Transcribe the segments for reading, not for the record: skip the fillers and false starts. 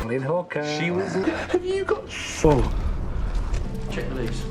Kathleen Hawker. She was. Have you got? Oh. Check the leaves.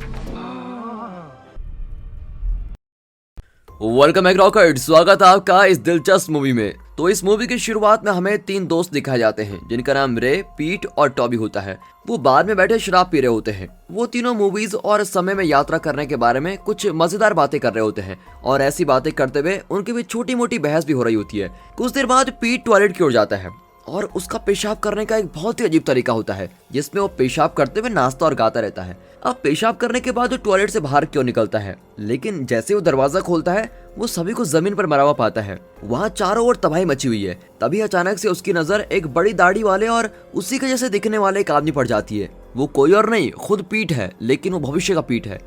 Welcome back rocket, स्वागत है आपका इस दिलचस्प मूवी में। तो इस मूवी की शुरुआत में हमें तीन दोस्त दिखाए जाते हैं जिनका नाम रे, पीट और टॉबी होता है। वो बार में बैठे शराब पी रहे होते हैं। वो तीनों मूवीज और समय में यात्रा करने के बारे में कुछ मजेदार बातें कर रहे होते हैं और ऐसी बातें करते हुए उनके बीच छोटी मोटी बहस भी हो रही होती है। कुछ देर बाद पीट टॉयलेट की ओर जाता है और उसका पेशाब करने का एक बहुत ही अजीब तरीका होता है जिसमें वो पेशाब करते हुए नाचता और गाता रहता है। अब पेशाब करने के बाद वो टॉयलेट से बाहर क्यों निकलता है, लेकिन जैसे वो दरवाजा खोलता है वो सभी को जमीन पर मरा हुआ पाता है। वहाँ चारों ओर तबाही मची हुई है। तभी अचानक से उसकी नजर एक बड़ी दाढ़ी वाले और उसी के जैसे दिखने वाले एक आदमी पर जाती है। वो कोई और नहीं, खुद पीट है, लेकिन वो भविष्य का पीट है।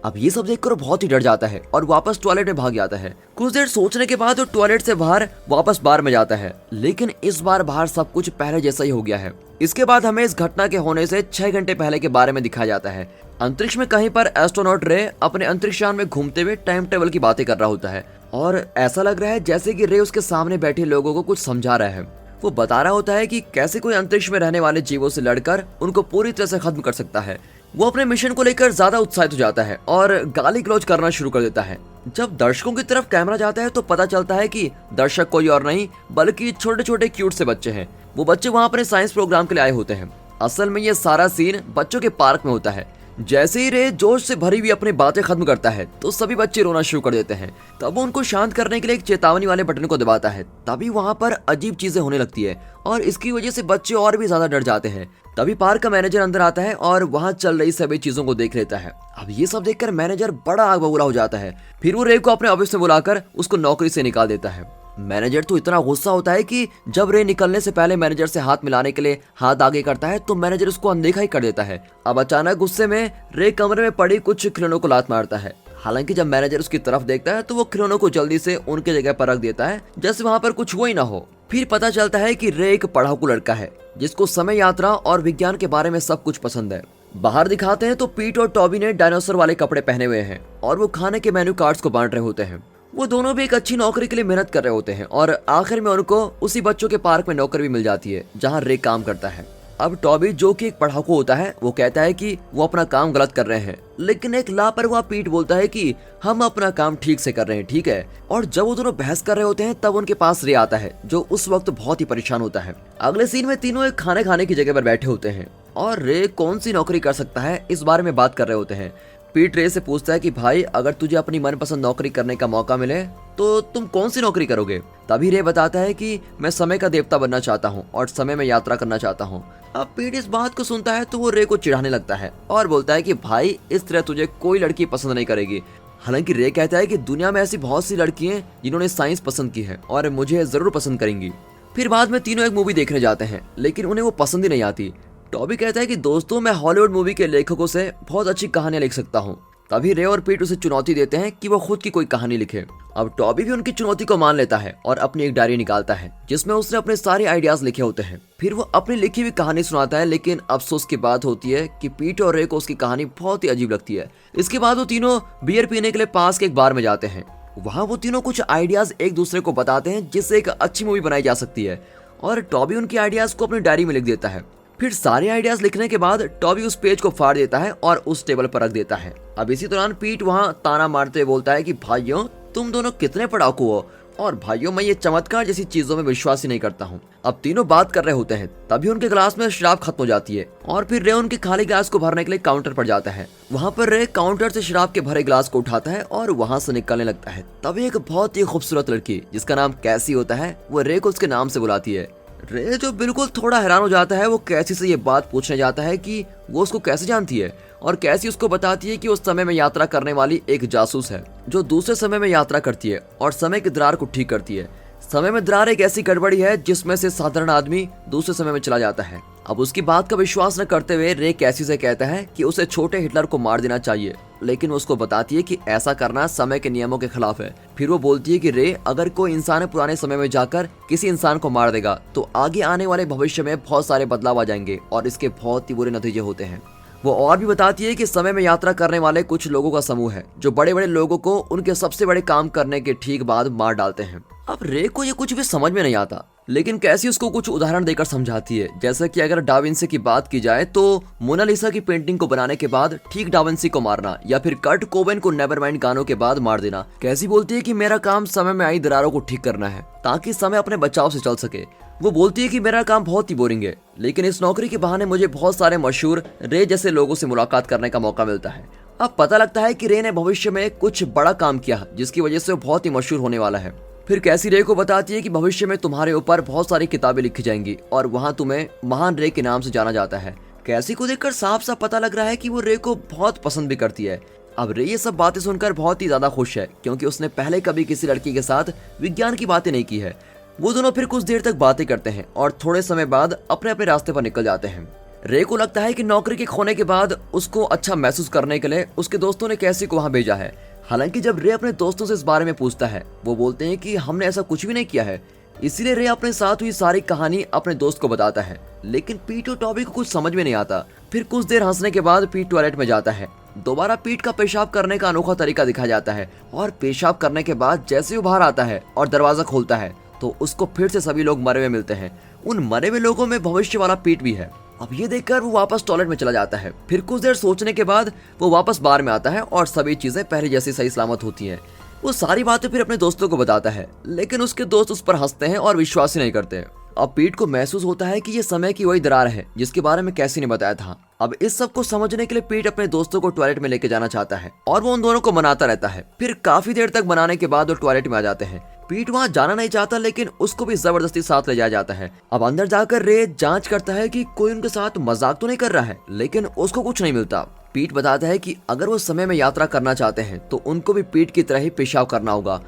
अब ये सब देखकर बहुत ही डर जाता है और वापस टॉयलेट में भाग जाता है। कुछ देर सोचने के बाद वो टॉयलेट से बाहर वापस बार में जाता है, लेकिन इस बार बाहर सब कुछ पहले जैसा ही हो गया है। इसके बाद हमें इस घटना के होने से 6 घंटे पहले के बारे में दिखाया जाता है। अंतरिक्ष में कहीं पर एस्ट्रोनॉट रे अपने अंतरिक्षयान में घूमते हुए टाइम टेबल की बातें कर रहा होता है और ऐसा लग रहा है जैसे कि रे उसके सामने बैठे लोगों को कुछ समझा रहा है। वो बता रहा होता है कि कैसे कोई अंतरिक्ष में रहने वाले जीवों से लड़कर उनको पूरी तरह से खत्म कर सकता है। वो अपने मिशन को लेकर ज्यादा उत्साहित हो जाता है और गाली गलौज करना शुरू कर देता है। जब दर्शकों की तरफ कैमरा जाता है तो पता चलता है कि दर्शक कोई और नहीं बल्कि छोटे छोटे क्यूट से बच्चे हैं। वो बच्चे वहाँ अपने साइंस प्रोग्राम के लिए आए होते हैं। असल में ये सारा सीन बच्चों के पार्क में होता है। जैसे ही रे जोश से भरी हुई अपनी बातें खत्म करता है तो सभी बच्चे रोना शुरू कर देते हैं। तब वो उनको शांत करने के लिए एक चेतावनी वाले बटन को दबाता है। तभी वहाँ पर अजीब चीजें होने लगती है और इसकी वजह से बच्चे और भी ज्यादा डर जाते हैं। तभी पार्क का मैनेजर अंदर आता है और वहाँ चल रही सभी चीजों को देख लेता है। अब ये सब देखकर मैनेजर बड़ा आग बबूला हो जाता है। फिर वो रे को अपने ऑफिस में बुलाकर उसको नौकरी से निकाल देता है। मैनेजर तो इतना गुस्सा होता है कि जब रे निकलने से पहले मैनेजर से हाथ मिलाने के लिए हाथ आगे करता है तो मैनेजर उसको अनदेखा ही कर देता है। अब अचानक गुस्से में रे कमरे में पड़ी कुछ खिलौनों को लात मारता है। हालांकि जब मैनेजर उसकी तरफ देखता है तो वो खिलौनों को जल्दी से उनके जगह पर रख देता है जैसे वहाँ पर कुछ हुआ ही ना हो। फिर पता चलता है कि रे एक पढ़ाकू लड़का है जिसको समय यात्रा और विज्ञान के बारे में सब कुछ पसंद है। बाहर दिखाते हैं तो पीट और टॉबी ने डायनासोर वाले कपड़े पहने हुए हैं और वो खाने के मेन्यू कार्ड्स को बांट रहे होते हैं। वो दोनों भी एक अच्छी नौकरी के लिए मेहनत कर रहे होते हैं और आखिर में उनको उसी बच्चों के पार्क में नौकरी भी मिल जाती है जहाँ रे काम करता है। अब टॉबी जो कि एक पढ़ाकू होता है वो कहता है कि वो अपना काम गलत कर रहे हैं, लेकिन एक लापरवाह पीट बोलता है कि हम अपना काम ठीक से कर रहे हैं, ठीक है। और जब वो दोनों बहस कर रहे होते हैं तब उनके पास रे आता है जो उस वक्त बहुत ही परेशान होता है। अगले सीन में तीनों एक खाने खाने की जगह पर बैठे होते हैं और रे कौन सी नौकरी कर सकता है इस बारे में बात कर रहे होते हैं। पीट रे से पूछता है कि भाई अगर तुझे अपनी मनपसंद नौकरी करने का मौका मिले तो तुम कौन सी नौकरी करोगे। तभी रे बताता है कि मैं समय का देवता बनना चाहता हूँ और समय में यात्रा करना चाहता हूँ। अब पीट इस बात को सुनता है तो वो रे को चिढ़ाने लगता है और बोलता है कि भाई इस तरह तुझे कोई लड़की पसंद नहीं करेगी। हालांकि रे कहता है कि दुनिया में ऐसी बहुत सी लड़की हैं जिन्होंने साइंस पसंद की है और मुझे जरूर पसंद करेंगी। फिर बाद में तीनों एक मूवी देखने जाते हैं लेकिन उन्हें वो पसंद ही नहीं आती। टॉबी कहता है कि दोस्तों मैं हॉलीवुड मूवी के लेखकों से बहुत अच्छी कहानियां लिख सकता हूँ। तभी रे और पीट उसे चुनौती देते हैं कि वो खुद की कोई कहानी लिखे। अब टॉबी भी उनकी चुनौती को मान लेता है और अपनी एक डायरी निकालता है जिसमें उसने अपने सारे आइडियाज लिखे होते हैं। फिर वो अपनी लिखी हुई कहानी सुनाता है, लेकिन अफसोस की बात होती है कि पीट और रे को उसकी कहानी बहुत ही अजीब लगती है। इसके बाद वो तीनों बियर पीने के लिए पास के एक बार में जाते हैं। वहाँ वो तीनों कुछ आइडियाज एक दूसरे को बताते हैं जिससे एक अच्छी मूवी बनाई जा सकती है और टॉबी उनकी आइडियाज को अपनी डायरी में लिख देता है। फिर सारे आइडियाज लिखने के बाद टॉबी उस पेज को फाड़ देता है और उस टेबल पर रख देता है। अब इसी दौरान पीट वहाँ ताना मारते हुए बोलता है कि भाइयों तुम दोनों कितने पढ़ाकू हो और भाइयों मैं ये चमत्कार जैसी चीजों में विश्वास ही नहीं करता हूँ। अब तीनों बात कर रहे होते हैं तभी उनके गिलास में शराब खत्म हो जाती है और फिर रे उनके खाली गिलास को भरने के लिए काउंटर पर जाता है। वहाँ पर रे काउंटर से शराब के भरे गिलास को उठाता है और वहाँ से निकलने लगता है। तभी एक बहुत ही खूबसूरत लड़की जिसका नाम कैसी होता है वो रे को उसके नाम से बुलाती है। रे जो बिल्कुल थोड़ा हैरान हो जाता है वो कैसी से ये बात पूछने जाता है कि वो उसको कैसे जानती है और कैसी उसको बताती है कि उस समय में यात्रा करने वाली एक जासूस है जो दूसरे समय में यात्रा करती है और समय की दरार को ठीक करती है। समय में दरार एक ऐसी गड़बड़ी है जिसमें से साधारण आदमी दूसरे समय में चला जाता है। अब उसकी बात का विश्वास न करते हुए रे कैसी से कहता है कि उसे छोटे हिटलर को मार देना चाहिए, लेकिन वो उसको बताती है कि ऐसा करना समय के नियमों के खिलाफ है। फिर वो बोलती है कि रे अगर कोई इंसान पुराने समय में जाकर किसी इंसान को मार देगा तो आगे आने वाले भविष्य में बहुत सारे बदलाव आ जाएंगे और इसके बहुत ही बुरे नतीजे होते हैं। वो और भी बताती है कि समय में यात्रा करने वाले कुछ लोगों का समूह है जो बड़े बड़े लोगों को उनके सबसे बड़े काम करने के ठीक बाद मार डालते हैं। अब रे को ये कुछ भी समझ में नहीं आता लेकिन कैसी उसको कुछ उदाहरण देकर समझाती है, जैसे कि अगर डाविंसी की बात की जाए तो मोनालिसा की पेंटिंग को बनाने के बाद ठीक डाविंसी को मारना, या फिर कर्ट कोबेन को नेवरमाइंड गानों के बाद मार देना। कैसी बोलती है कि मेरा काम समय में आई दरारों को ठीक करना है ताकि समय अपने बचाव से चल सके। वो बोलती है कि मेरा काम बहुत ही बोरिंग है, लेकिन इस नौकरी के बहाने मुझे बहुत सारे मशहूर रे जैसे लोगों से मुलाकात करने का मौका मिलता है। अब पता लगता है कि रे ने भविष्य में कुछ बड़ा काम किया जिसकी वजह से वो बहुत ही मशहूर होने वाला है। फिर कैसी रे को बताती है कि भविष्य में तुम्हारे ऊपर बहुत सारी किताबें लिखी जाएंगी और वहाँ तुम्हें महान रे के नाम से जाना जाता है। कैसी को देखकर साफ साफ पता लग रहा है कि वो रे को बहुत पसंद भी करती है। अब रे ये सब बातें सुनकर बहुत ही ज्यादा खुश है, क्योंकि उसने पहले कभी किसी लड़की के साथ विज्ञान की बातें नहीं की है। वो दोनों फिर कुछ देर तक बातें करते हैं और थोड़े समय बाद अपने अपने रास्ते पर निकल जाते हैं। रे को लगता है कि नौकरी के खोने के बाद उसको अच्छा महसूस करने के लिए उसके दोस्तों ने कैसी को वहाँ भेजा है। हालांकि जब रे अपने दोस्तों से इस बारे में पूछता है, वो बोलते हैं कि हमने ऐसा कुछ भी नहीं किया है। इसीलिए रे अपने साथ हुई सारी कहानी अपने दोस्त को बताता है, लेकिन पीट और टॉबी को कुछ समझ में नहीं आता। फिर कुछ देर हंसने के बाद पीट टॉयलेट में जाता है। दोबारा पीट का पेशाब करने का अनोखा तरीका दिखाया जाता है और पेशाब करने के बाद जैसे वो बाहर आता है और दरवाजा खोलता है तो उसको फिर से सभी लोग मरे हुए मिलते हैं। उन मरे हुए लोगों में भविष्य वाला पीट भी है। अब ये देखकर वो वापस टॉयलेट में चला जाता है। फिर कुछ देर सोचने के बाद वो वापस बार में आता है और सभी चीजें पहले जैसी सही सलामत होती हैं। वो सारी बातें फिर अपने दोस्तों को बताता है, लेकिन उसके दोस्त उस पर हंसते हैं और विश्वास ही नहीं करते। अब पीट को महसूस होता है कि ये समय की वही दरार है जिसके बारे में कैसी ने बताया था। अब इस सब को समझने के लिए पीट अपने दोस्तों को टॉयलेट में लेके जाना चाहता है और वो उन दोनों को मनाता रहता है। फिर काफी देर तक मनाने के बाद वो टॉयलेट में आ जाते हैं। पीट वहाँ जाना नहीं चाहता, लेकिन उसको भी जबरदस्ती साथ ले जाया जाता है। अब अंदर जाकर रे जांच करता है कि कोई उनके साथ मजाक तो नहीं कर रहा है, लेकिन उसको कुछ नहीं मिलता। पीट बताता है कि अगर वो समय में यात्रा करना चाहते हैं तो उनको भी पीट की तरह ही पेशाब करना होगा।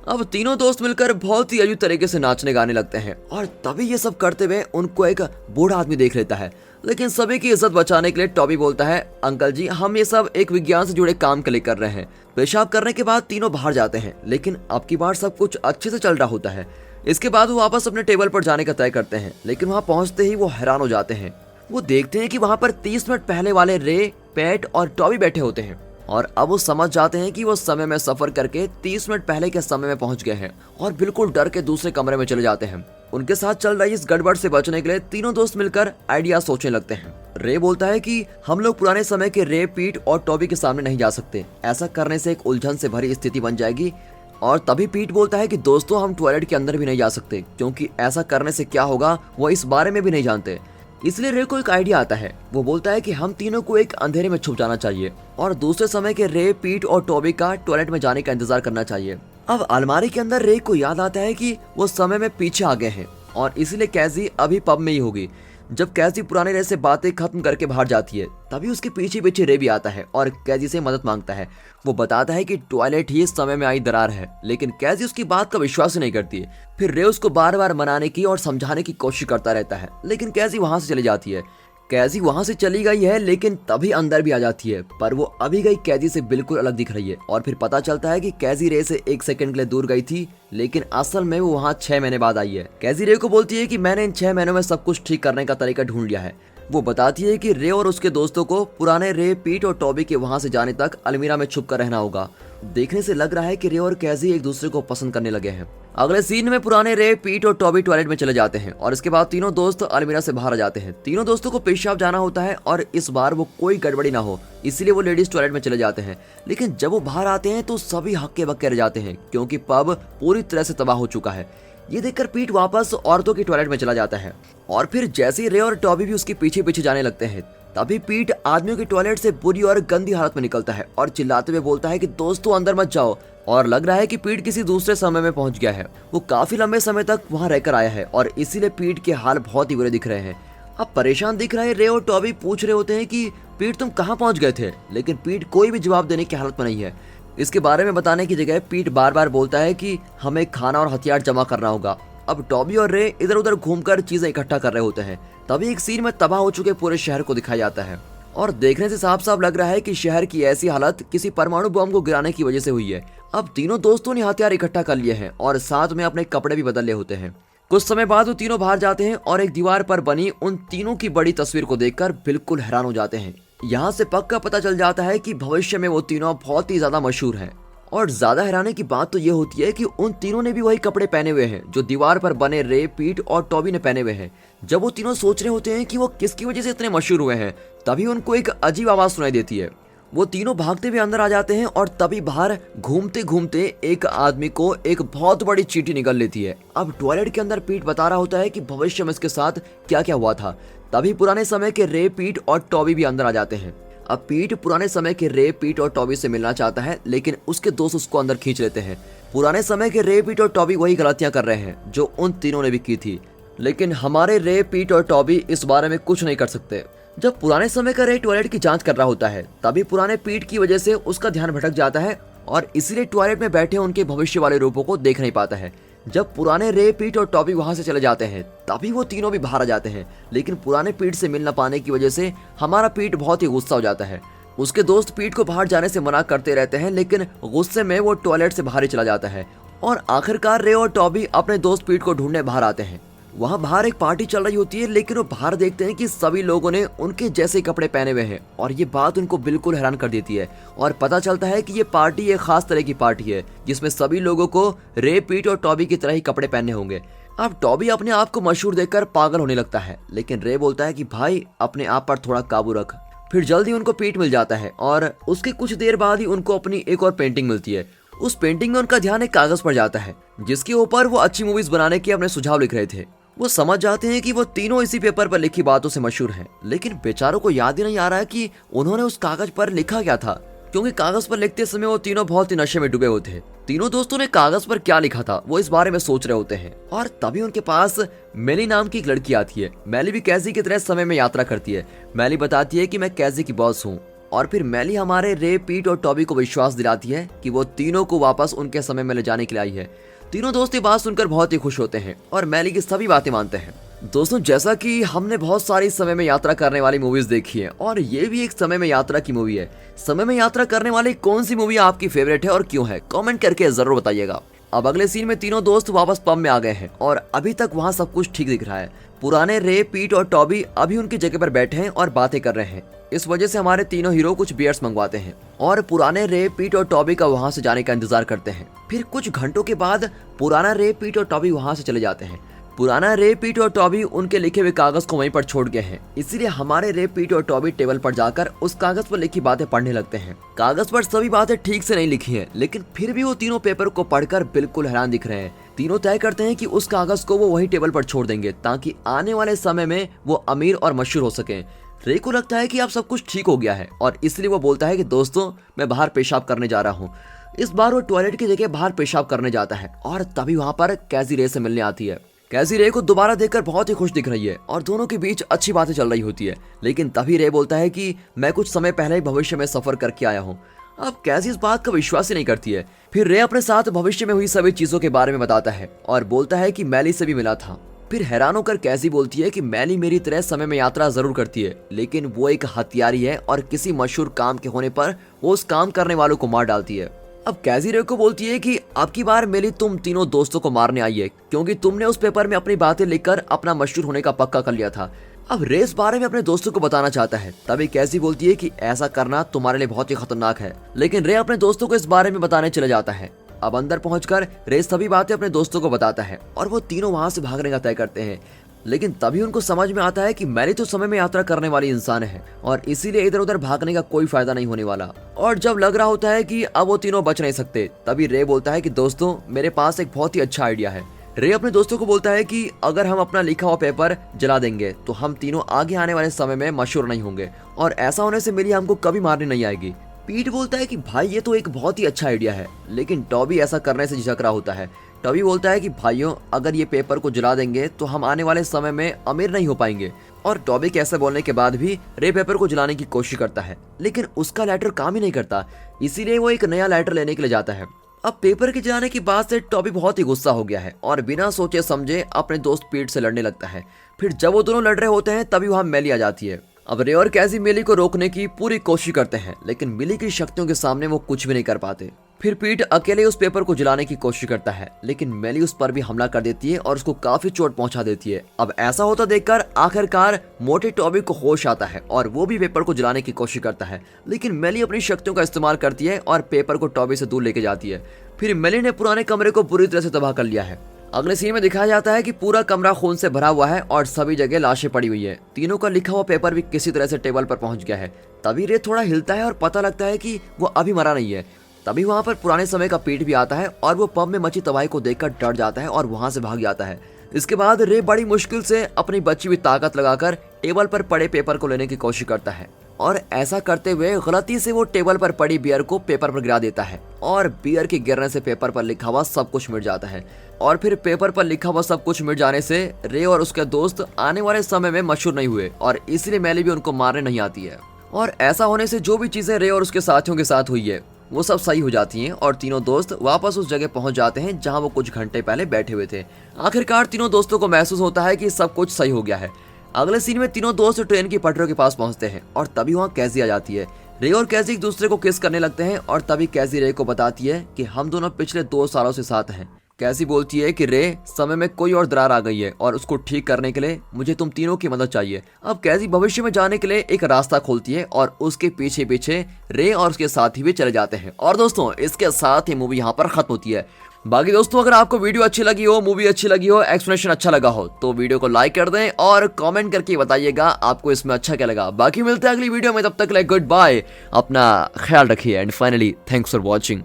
अब तीनों दोस्त मिलकर बहुत ही अजीब तरीके से नाचने गाने लगते हैं और तभी ये सब करते हुए उनको एक बूढ़ा आदमी देख लेता है। लेकिन सभी की इज्जत बचाने के लिए टॉबी बोलता है, अंकल जी हम ये सब एक विज्ञान से जुड़े काम के लिए कर रहे हैं। पेशाब करने के बाद तीनों बाहर जाते हैं, लेकिन अब की बार सब कुछ अच्छे से चल रहा होता है। इसके बाद वो वापस अपने टेबल पर जाने का तय करते हैं, लेकिन वहाँ पहुँचते ही वो हैरान हो जाते हैं। वो देखते हैं कि वहाँ पर 30 मिनट पहले वाले रे, पैट और टॉबी बैठे होते हैं और अब वो समझ जाते हैं कि वो समय में सफर करके 30 मिनट पहले के समय में पहुंच गए हैं और बिल्कुल डर के दूसरे कमरे में चले जाते हैं। उनके साथ चल रही इस गड़बड़ से बचने के लिए तीनों दोस्त मिलकर आइडिया सोचने लगते हैं। रे बोलता है कि हम लोग पुराने समय के रे, पीट और टॉबी के सामने नहीं जा सकते। ऐसा करने से एक उलझन से भरी स्थिति बन जाएगी। और तभी पीट बोलता है कि दोस्तों हम टॉयलेट के अंदर भी नहीं जा सकते, क्योंकि ऐसा करने से क्या होगा वो इस बारे में भी नहीं जानते। इसलिए रे को एक आइडिया आता है। वो बोलता है कि हम तीनों को एक अंधेरे में छुप जाना चाहिए और दूसरे समय के रे, पीट और टॉबी का टॉयलेट में जाने का इंतजार करना चाहिए। अब अलमारी के अंदर रे को याद आता है कि वो समय में पीछे आ गए हैं और इसीलिए कैजी अभी पब में ही होगी। जब कैजी पुराने रे से बातें खत्म करके बाहर जाती है, तभी उसके पीछे पीछे रे भी आता है और कैजी से मदद मांगता है। वो बताता है कि टॉयलेट ही इस समय में आई दरार है, लेकिन कैजी उसकी बात का विश्वास ही नहीं करती है। फिर रे उसको बार बार मनाने की और समझाने की कोशिश करता रहता है, लेकिन कैजी वहां से चली जाती है। कैजी वहां से चली गई है, लेकिन तभी अंदर भी आ जाती है, पर वो अभी गई कैजी से बिल्कुल अलग दिख रही है। और फिर पता चलता है कि कैजी रे से 1 सेकंड के लिए दूर गई थी, लेकिन असल में वो वहां 6 महीने बाद आई है। कैजी रे को बोलती है कि मैंने इन 6 महीनों में सब कुछ ठीक करने का तरीका ढूंढ लिया है। वो बताती है कि रे और उसके दोस्तों को पुराने रे, पीट और टॉबी के वहां से जाने तक अलमीरा में छुप कर रहना होगा। देखने से लग रहा है कि रे और कैजी एक दूसरे को पसंद करने लगे हैं। अगले सीन में पुराने रे, पीट और टॉबी टॉयलेट में चले जाते हैं और इसके बाद तीनों दोस्त अलमीरा से बाहर आ जाते हैं। तीनों दोस्तों को पेशाब जाना होता है और इस बार वो कोई गड़बड़ी ना हो, इसीलिए वो लेडीज टॉयलेट में चले जाते हैं। लेकिन जब वो बाहर आते हैं तो सभी हक्के बक्के रह जाते हैं, क्योंकि पब पूरी तरह से तबाह हो चुका है। ये देखकर पीट वापस औरतों की टॉयलेट में चला जाता है और फिर जैसे ही रे और टॉबी भी उसके पीछे पीछे जाने लगते हैं, तभी पीट आदमियों की टॉयलेट से बुरी और गंदी हालत में निकलता है और चिल्लाते हुए बोलता है कि दोस्तों अंदर मत जाओ। और लग रहा है कि पीट किसी दूसरे समय में पहुंच गया है। वो काफी लंबे समय तक वहां रहकर आया है और इसीलिए पीट के हाल बहुत ही बुरे दिख रहे हैं। अब परेशान दिख रहे रे और टॉबी पूछ रहे होते हैं कि पीट तुम कहाँ पहुंच गए थे, लेकिन पीट कोई भी जवाब देने की हालत में नहीं है। इसके बारे में बताने की जगह पीट बार बार बोलता है कि हमें खाना और हथियार जमा करना होगा। अब टॉबी और रे इधर उधर घूमकर चीजें इकट्ठा कर रहे होते हैं। तभी एक सीन में तबाह हो चुके पूरे शहर को दिखाया जाता है और देखने से साफ साफ लग रहा है कि शहर की ऐसी हालत किसी परमाणु बम को गिराने की वजह से हुई है। अब तीनों दोस्तों ने हथियार इकट्ठा कर लिए हैं और साथ में अपने कपड़े भी बदल लिए होते हैं। कुछ समय बाद वो तीनों बाहर जाते हैं और एक दीवार पर बनी उन तीनों की बड़ी तस्वीर को देखकर बिल्कुल हैरान हो जाते हैं। यहाँ से पक्का पता चल जाता है कि भविष्य में वो तीनों बहुत ही ज्यादा मशहूर हैं और ज्यादा हैरानी की बात तो ये होती है कि उन तीनों ने भी वही कपड़े पहने हुए हैं जो दीवार पर बने रे, पीट और टॉबी ने पहने हुए हैं। जब वो तीनों सोच रहे होते हैं कि वो किसकी वजह से इतने मशहूर हुए हैं, तभी उनको एक अजीब आवाज सुनाई देती है। वो तीनों भागते हुए अंदर आ जाते हैं और तभी बाहर घूमते घूमते एक आदमी को एक बहुत बड़ी चींटी निकल लेती है। अब टॉयलेट के अंदर पीट बता रहा होता है कि भविष्य में इसके साथ क्या क्या हुआ था। तभी पुराने समय के रे, पीट और टॉबी भी अंदर आ जाते हैं। अब पीट पुराने समय के रे, पीट और टॉबी से मिलना चाहता है, लेकिन उसके दोस्त उसको अंदर खींच लेते हैं। पुराने समय के रे, पीट और टॉबी वही गलतियां कर रहे हैं जो उन तीनों ने भी की थी, लेकिन हमारे रे, पीट और टॉबी इस बारे में कुछ नहीं कर सकते। जब पुराने समय का रे टॉयलेट की जांच कर रहा होता है, तभी पुराने पीट की वजह से उसका ध्यान भटक जाता है और इसीलिए टॉयलेट में बैठे उनके भविष्य वाले रूपों को देख नहीं पाता है। जब पुराने रे, पीट और टॉबी वहां से चले जाते हैं, तभी वो तीनों भी बाहर आ जाते हैं, लेकिन पुराने पीट से मिल न पाने की वजह से हमारा पीट बहुत ही गुस्सा हो जाता है। उसके दोस्त पीट को बाहर जाने से मना करते रहते हैं, लेकिन गुस्से में वो टॉयलेट से बाहर ही चला जाता है और आखिरकार रे और टॉबी अपने दोस्त पीट को ढूंढने बाहर आते हैं। वहाँ बाहर एक पार्टी चल रही होती है, लेकिन वो बाहर देखते हैं कि सभी लोगों ने उनके जैसे कपड़े पहने हुए हैं और ये बात उनको बिल्कुल हैरान कर देती है। और पता चलता है कि ये पार्टी एक खास तरह की पार्टी है जिसमें सभी लोगों को रे, पीट और टॉबी की तरह ही कपड़े पहनने होंगे। अब टॉबी अपने आप को मशहूर देखकर पागल होने लगता है, लेकिन रे बोलता है कि भाई अपने आप पर थोड़ा काबू रख। फिर जल्दी उनको पीट मिल जाता है और उसके कुछ देर बाद ही उनको अपनी एक और पेंटिंग मिलती है। उस पेंटिंग में उनका ध्यान एक कागज पर जाता है जिसके ऊपर वो अच्छी मूवीज बनाने के अपने सुझाव लिख रहे थे। वो समझ जाते हैं कि वो तीनों इसी पेपर पर लिखी बातों से मशहूर हैं, लेकिन बेचारों को याद ही नहीं आ रहा है कि उन्होंने उस कागज पर लिखा क्या था, क्योंकि कागज पर लिखते समय वो तीनों बहुत ही नशे में डूबे होते हैं। तीनों दोस्तों ने कागज पर क्या लिखा था वो इस बारे में सोच रहे होते हैं और तभी उनके पास मैली नाम की एक लड़की आती है। मैली भी कैसी की तरह समय में यात्रा करती है। मैली बताती है कि मैं कैसी की बॉस हूँ और फिर मैली हमारे रे, पीट और टॉबी को विश्वास दिलाती है कि वो तीनों को वापस उनके समय में ले जाने के लिए आई है। तीनों दोस्त ये बात सुनकर बहुत ही खुश होते हैं और मैली की सभी बातें मानते हैं। दोस्तों, जैसा कि हमने बहुत सारी समय में यात्रा करने वाली मूवीज देखी है और ये भी एक समय में यात्रा की मूवी है। समय में यात्रा करने वाली कौन सी मूवी आपकी फेवरेट है और क्यों है, कमेंट करके जरूर बताइएगा। अब अगले सीन में तीनों दोस्त वापस पब में आ गए हैं और अभी तक वहाँ सब कुछ ठीक दिख रहा है। पुराने रे, पीट और टॉबी अभी उनकी जगह पर बैठे हैं और बातें कर रहे हैं। इस वजह से हमारे तीनों हीरो कुछ बियर्स मंगवाते हैं और पुराने रे, पीट और टॉबी का वहाँ से जाने का इंतजार करते हैं। फिर कुछ घंटों के बाद पुराना रे, पीट और टॉबी वहाँ से चले जाते हैं। पुराना रे, पीट और टॉबी उनके लिखे हुए कागज को वहीं पर छोड़ गए हैं, इसीलिए हमारे रे, पीट और टॉबी टेबल पर जाकर उस कागज पर लिखी बातें पढ़ने लगते हैं। कागज पर सभी बातें ठीक से नहीं लिखी हैं, लेकिन फिर भी वो तीनों पेपर को पढ़कर बिल्कुल हैरान दिख रहे हैं। तीनों तय करते हैं कि उस कागज को वो वही टेबल पर छोड़ देंगे ताकि आने वाले समय में वो अमीर और मशहूर हो सके। रे को लगता है कि अब सब कुछ ठीक हो गया है और इसलिए वो बोलता है कि दोस्तों, मैं बाहर पेशाब करने जा रहा हूँ। इस बार वो टॉयलेट की जगह बाहर पेशाब करने जाता है और तभी वहाँ पर कैसी रे से मिलने आती है। कैसी रे को दोबारा देखकर बहुत ही खुश दिख रही है और दोनों के बीच अच्छी बातें चल रही होती है, लेकिन तभी रे बोलता है कि मैं कुछ समय पहले ही भविष्य में सफर करके आया हूँ। अब कैसी इस बात का विश्वास ही नहीं करती है। फिर रे अपने साथ भविष्य में हुई सभी चीजों के बारे में बताता है और बोलता है कि मैली से भी मिला था। फिर हैरान होकर कैसी बोलती है कि मैली मेरी तरह समय में यात्रा जरूर करती है, लेकिन वो एक हत्यारी है और किसी मशहूर काम के होने पर वो उस काम करने वालों को मार डालती है। अब कैसी रे को बोलती है कि अब की बार मैली तुम तीनों दोस्तों को मारने आई है, क्योंकि तुमने उस पेपर में अपनी बातें लिखकर अपना मशहूर होने का पक्का कर लिया था। अब रे इस बारे में अपने दोस्तों को बताना चाहता है, तभी कैसी बोलती है कि ऐसा करना तुम्हारे लिए बहुत ही खतरनाक है, लेकिन रे अपने दोस्तों को इस बारे में बताने चले जाता है। अब अंदर पहुंचकर रे सभी बातें अपने दोस्तों को बताता है और वो तीनों वहां से भागने का तय करते हैं, लेकिन तभी उनको समझ में आता है कि मैली तो समय में यात्रा करने वाली इंसान है और इसीलिए इधर उधर भागने का कोई फायदा नहीं होने वाला। और जब लग रहा होता है कि अब वो तीनों बच नहीं सकते, तभी रे बोलता है कि दोस्तों, मेरे पास एक बहुत ही अच्छा आइडिया है। रे अपने दोस्तों को बोलता है कि अगर हम अपना लिखा हुआ पेपर जला देंगे तो हम तीनों आगे आने वाले समय में मशहूर नहीं होंगे और ऐसा होने से मिली हमको कभी मारने नहीं आएगी। पीट बोलता है कि भाई ये तो एक बहुत ही अच्छा आइडिया है, लेकिन टॉबी ऐसा करने से झिझक रहा होता है। टॉबी बोलता है कि भाइयों, अगर ये पेपर को जला देंगे तो हम आने वाले समय में अमीर नहीं हो पाएंगे। और टॉबी के ऐसे बोलने के बाद भी रे पेपर को जलाने की कोशिश करता है, लेकिन उसका लेटर काम ही नहीं करता, इसीलिए वो एक नया लेटर लेने के लिए जाता है। अब पेपर के जलाने की बात से टॉबी बहुत ही गुस्सा हो गया है और बिना सोचे समझे अपने दोस्त पीट से लड़ने लगता है। फिर जब वो दोनों लड़ रहे होते हैं तभी वहाँ मैली आ जाती है। अब रे और कैसी मिली को रोकने की पूरी कोशिश करते हैं, लेकिन मिली की शक्तियों के सामने वो कुछ भी नहीं कर पाते। फिर पीट अकेले उस पेपर को जलाने की कोशिश करता है, लेकिन मेली उस पर भी हमला कर देती है और उसको काफी चोट पहुंचा देती है। अब ऐसा होता देखकर आखिरकार मोटे टॉबी को होश आता है और वो भी पेपर को जलाने की कोशिश करता है, लेकिन मेली अपनी शक्तियों का इस्तेमाल करती है और पेपर को टॉबी से दूर लेके जाती है। फिर मेली ने पुराने कमरे को बुरी तरह से तबाह कर लिया है। अगले सीन में दिखाया जाता है कि पूरा कमरा खून से भरा हुआ है और सभी जगह लाशें पड़ी हुई है। तीनों का लिखा हुआ पेपर भी किसी तरह से टेबल पर पहुंच गया है। तभी रे थोड़ा हिलता है और पता लगता है कि वो अभी मरा नहीं है। तभी वहां पर पुराने समय का पीट भी आता है और वो पब में मची तबाही को देखकर डर जाता है और वहां से भाग जाता है। इसके बाद रे बड़ी मुश्किल से अपनी बची हुई ताकत लगाकर टेबल पर पड़े पेपर को लेने की कोशिश करता है और ऐसा करते हुए गलती से वो टेबल पर पड़ी बियर को पेपर पर गिरा देता है और बियर के गिरने से पेपर पर लिखा हुआ सब कुछ मिट जाता है। और फिर पेपर पर लिखा हुआ सब कुछ मिट जाने से रे और उसके दोस्त आने वाले समय में मशहूर नहीं हुए और इसलिए मेली भी उनको मारने नहीं आती है। और ऐसा होने से जो भी चीजें रे और उसके साथियों के साथ हुई है वो सब सही हो जाती हैं और तीनों दोस्त वापस उस जगह पहुंच जाते हैं जहां वो कुछ घंटे पहले बैठे हुए थे। आखिरकार तीनों दोस्तों को महसूस होता है कि सब कुछ सही हो गया है। अगले सीन में तीनों दोस्त ट्रेन की पटरियों के पास पहुंचते हैं और तभी वहां कैसी आ जाती है। रे और कैसी एक दूसरे को किस करने लगते हैं और तभी कैसी रे को बताती है कि हम दोनों पिछले 2 सालों से साथ हैं। कैसी बोलती है कि रे समय में कोई और दरार आ गई है और उसको ठीक करने के लिए मुझे तुम तीनों की मदद चाहिए। अब कैसी भविष्य में जाने के लिए एक रास्ता खोलती है और उसके पीछे पीछे रे और उसके साथी भी चले जाते हैं। और दोस्तों इसके साथ ही मूवी यहाँ पर खत्म होती है। बाकी दोस्तों अगर आपको वीडियो अच्छी लगी हो, मूवी अच्छी लगी हो, एक्सप्लेनेशन अच्छा लगा हो तो वीडियो को लाइक कर दें और कमेंट करके बताइएगा आपको इसमें अच्छा क्या लगा। बाकी मिलते हैं अगली वीडियो में, तब तक के लिए गुड बाय, अपना ख्याल रखिए and finally thanks for watching.